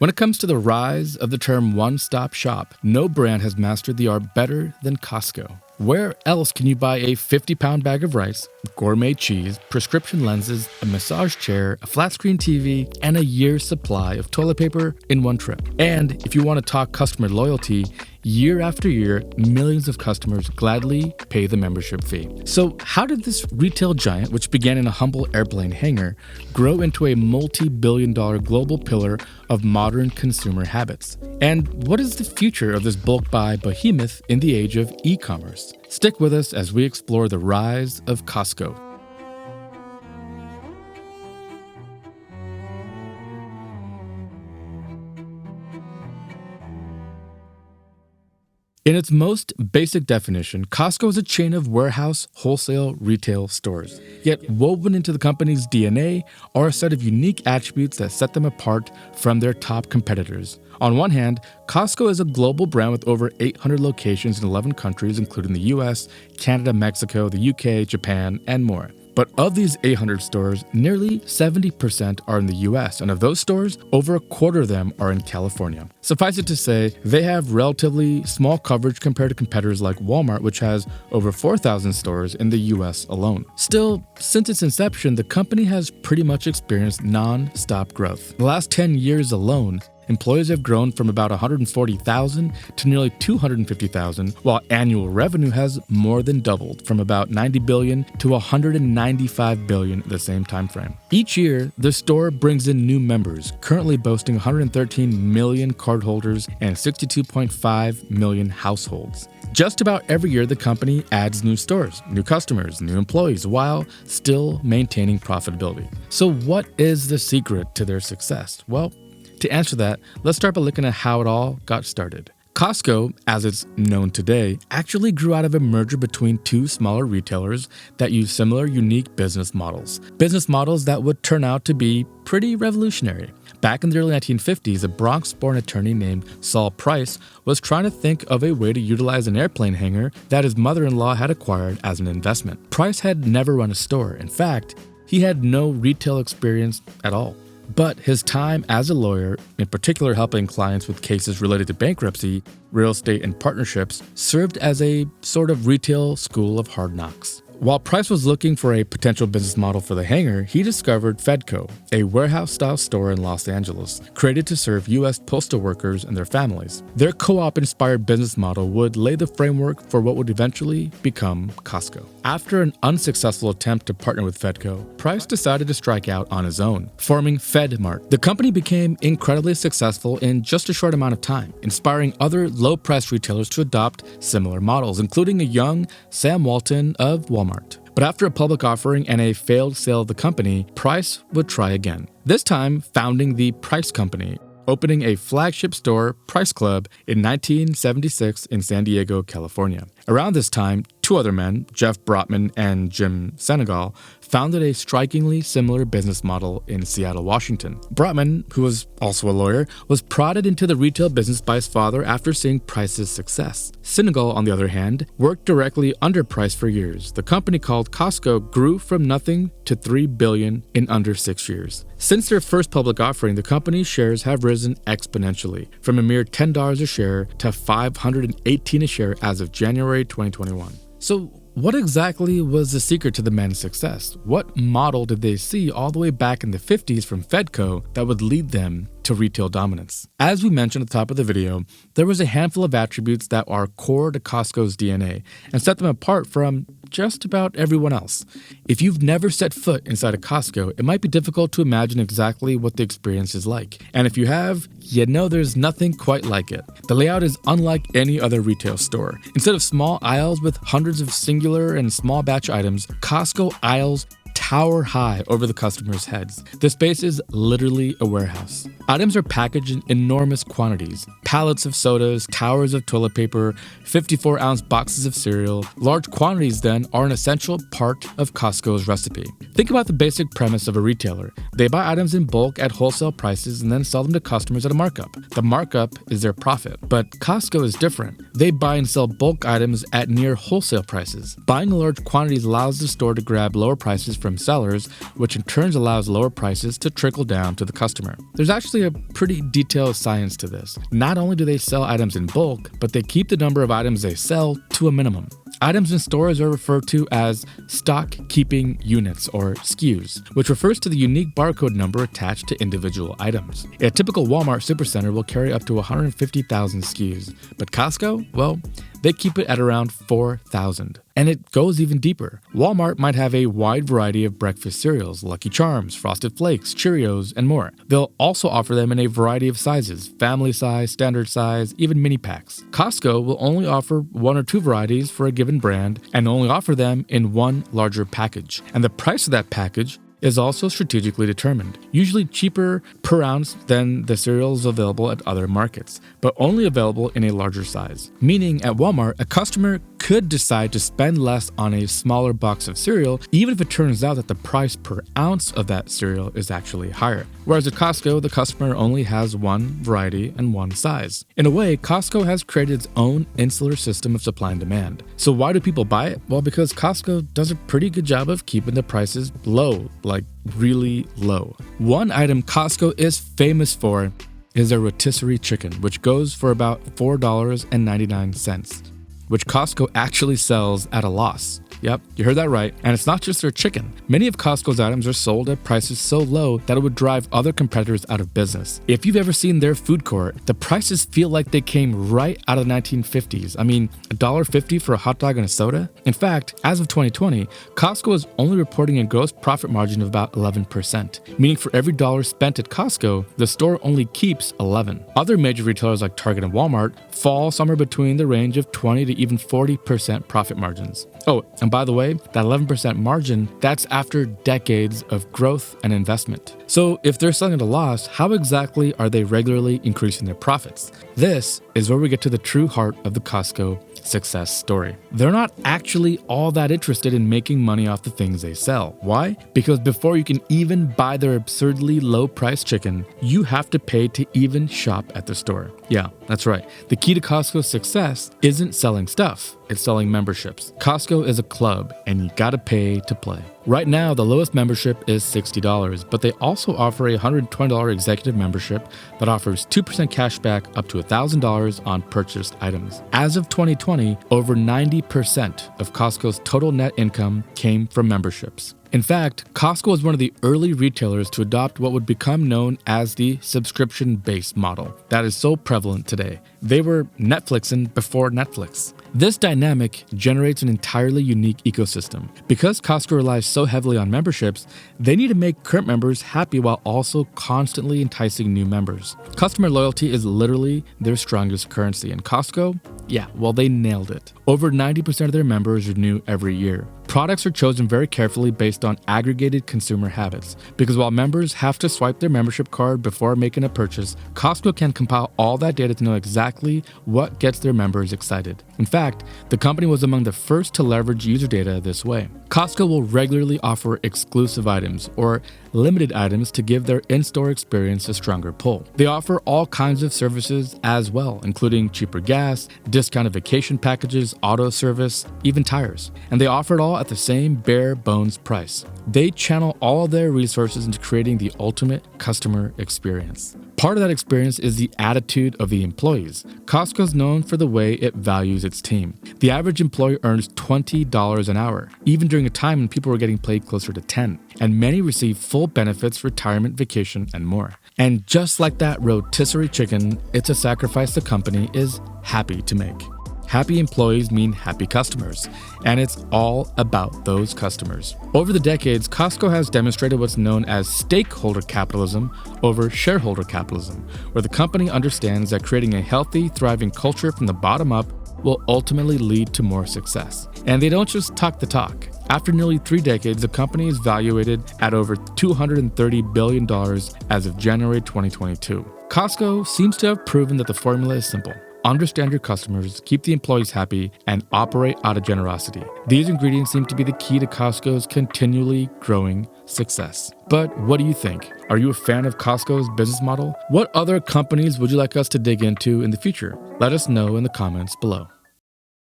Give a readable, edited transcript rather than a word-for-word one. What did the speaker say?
When it comes to the rise of the term one-stop shop, no brand has mastered the art better than Costco. Where else can you buy a 50-pound bag of rice, gourmet cheese, prescription lenses, a massage chair, a flat-screen TV, and a year's supply of toilet paper in one trip? And if you want to talk customer loyalty, year after year, millions of customers gladly pay the membership fee. So how did this retail giant, which began in a humble airplane hangar, grow into a multi-billion-dollar global pillar of modern consumer habits? And what is the future of this bulk buy behemoth in the age of e-commerce? Stick with us as we explore the rise of Costco. In its most basic definition, Costco is a chain of warehouse, wholesale, retail stores. Yet woven into the company's DNA are a set of unique attributes that set them apart from their top competitors. On one hand, Costco is a global brand with over 800 locations in 11 countries, including the US, Canada, Mexico, the UK, Japan, and more. But of these 800 stores, nearly 70% are in the US, and of those stores, over a quarter of them are in California. Suffice it to say, they have relatively small coverage compared to competitors like Walmart, which has over 4,000 stores in the US alone. Still, since its inception, the company has pretty much experienced non-stop growth. The last 10 years alone, employees have grown from about 140,000 to nearly 250,000, while annual revenue has more than doubled from about 90 billion to 195 billion in the same time frame. Each year, the store brings in new members, currently boasting 113 million cardholders and 62.5 million households. Just about every year, the company adds new stores, new customers, new employees, while still maintaining profitability. So what is the secret to their success? Well, to answer that, let's start by looking at how it all got started. Costco, as it's known today, actually grew out of a merger between two smaller retailers that use similar unique business models. Business models that would turn out to be pretty revolutionary. Back in the early 1950s, a Bronx-born attorney named Saul Price was trying to think of a way to utilize an airplane hangar that his mother-in-law had acquired as an investment. Price had never run a store. In fact, he had no retail experience at all. But his time as a lawyer, in particular helping clients with cases related to bankruptcy, real estate, and partnerships, served as a sort of retail school of hard knocks. While Price was looking for a potential business model for the hangar, he discovered Fedco, a warehouse-style store in Los Angeles, created to serve U.S. postal workers and their families. Their co-op-inspired business model would lay the framework for what would eventually become Costco. After an unsuccessful attempt to partner with Fedco, Price decided to strike out on his own, forming FedMart. The company became incredibly successful in just a short amount of time, inspiring other low-price retailers to adopt similar models, including a young Sam Walton of Walmart. But after a public offering and a failed sale of the company, Price would try again. This time, founding the Price Company, opening a flagship store, Price Club, in 1976 in San Diego, California. Around this time, two other men, Jeff Brotman and Jim Senegal, founded a strikingly similar business model in Seattle, Washington. Brotman, who was also a lawyer, was prodded into the retail business by his father after seeing Price's success. Senegal, on the other hand, worked directly under Price for years. The company called Costco grew from nothing to $3 billion in under 6 years. Since their first public offering, the company's shares have risen exponentially, from a mere $10 a share to $518 a share as of January 2021. So, what exactly was the secret to the men's success? What model did they see all the way back in the 50s from Fedco that would lead them to retail dominance? As we mentioned at the top of the video, there was a handful of attributes that are core to Costco's DNA and set them apart from just about everyone else. If you've never set foot inside a Costco, it might be difficult to imagine exactly what the experience is like. And if you have, you know there's nothing quite like it. The layout is unlike any other retail store. Instead of small aisles with hundreds of singular and small batch items, Costco aisles tower high over the customers' heads. The space is literally a warehouse. Items are packaged in enormous quantities. Pallets of sodas, towers of toilet paper, 54-ounce boxes of cereal. Large quantities, then, are an essential part of Costco's recipe. Think about the basic premise of a retailer. They buy items in bulk at wholesale prices and then sell them to customers at a markup. The markup is their profit. But Costco is different. They buy and sell bulk items at near wholesale prices. Buying large quantities allows the store to grab lower prices from sellers, which in turn allows lower prices to trickle down to the customer. There's actually actually a pretty detailed science to this. Not only do they sell items in bulk, but they keep the number of items they sell to a minimum. Items in stores are referred to as stock keeping units or SKUs, which refers to the unique barcode number attached to individual items. A typical Walmart supercenter will carry up to 150,000 SKUs, but Costco, well, they keep it at around 4,000. And it goes even deeper. Walmart might have a wide variety of breakfast cereals, Lucky Charms, Frosted Flakes, Cheerios, and more. They'll also offer them in a variety of sizes, family size, standard size, even mini packs. Costco will only offer 1 or 2 varieties for a given brand and only offer them in one larger package. And the price of that package is also strategically determined, usually cheaper per ounce than the cereals available at other markets, but only available in a larger size. Meaning at Walmart, a customer could decide to spend less on a smaller box of cereal, even if it turns out that the price per ounce of that cereal is actually higher. Whereas at Costco, the customer only has one variety and one size. In a way, Costco has created its own insular system of supply and demand. So why do people buy it? Well, because Costco does a pretty good job of keeping the prices low, like really low. One item Costco is famous for is their rotisserie chicken, which goes for about $4.99, which Costco actually sells at a loss. Yep, you heard that right. And it's not just their chicken. Many of Costco's items are sold at prices so low that it would drive other competitors out of business. If you've ever seen their food court, the prices feel like they came right out of the 1950s. I mean, $1.50 for a hot dog and a soda? In fact, as of 2020, Costco is only reporting a gross profit margin of about 11%, meaning for every dollar spent at Costco, the store only keeps 11. Other major retailers like Target and Walmart fall somewhere between the range of 20 to even 40% profit margins. Oh, and by the way, that 11% margin, that's after decades of growth and investment. So if they're selling at a loss, how exactly are they regularly increasing their profits? This is where we get to the true heart of the Costco success story. They're not actually all that interested in making money off the things they sell. Why? Because before you can even buy their absurdly low-priced chicken, you have to pay to even shop at the store. Yeah, that's right. The key to Costco's success isn't selling stuff, it's selling memberships. Costco is a club, and you gotta pay to play. Right now, the lowest membership is $60, but they also offer a $120 executive membership that offers 2% cash back up to $1,000 on purchased items. As of 2020, over 90% of Costco's total net income came from memberships. In fact, Costco was one of the early retailers to adopt what would become known as the subscription-based model that is so prevalent today. They were Netflixing before Netflix. This dynamic generates an entirely unique ecosystem. Because Costco relies so heavily on memberships, they need to make current members happy while also constantly enticing new members. Customer loyalty is literally their strongest currency, and Costco, yeah, well, they nailed it. Over 90% of their members renew every year. Products are chosen very carefully based on aggregated consumer habits, because while members have to swipe their membership card before making a purchase, Costco can compile all that data to know exactly what gets their members excited. In fact, the company was among the first to leverage user data this way. Costco will regularly offer exclusive items or limited items to give their in-store experience a stronger pull. They offer all kinds of services as well, including cheaper gas, discounted vacation packages, auto service, even tires. And they offer it all at the same bare bones price. They channel all of their resources into creating the ultimate customer experience. Part of that experience is the attitude of the employees. Costco is known for the way it values its team. The average employee earns $20 an hour, even during a time when people were getting paid closer to $10. And many receive full benefits, retirement, vacation, and more. And just like that rotisserie chicken, it's a sacrifice the company is happy to make. Happy employees mean happy customers, and it's all about those customers. Over the decades, Costco has demonstrated what's known as stakeholder capitalism over shareholder capitalism, where the company understands that creating a healthy, thriving culture from the bottom up will ultimately lead to more success. And they don't just talk the talk. After nearly 3 decades, the company is valuated at over $230 billion as of January 2022. Costco seems to have proven that the formula is simple. Understand your customers, keep the employees happy, and operate out of generosity. These ingredients seem to be the key to Costco's continually growing success. But what do you think? Are you a fan of Costco's business model? What other companies would you like us to dig into in the future? Let us know in the comments below.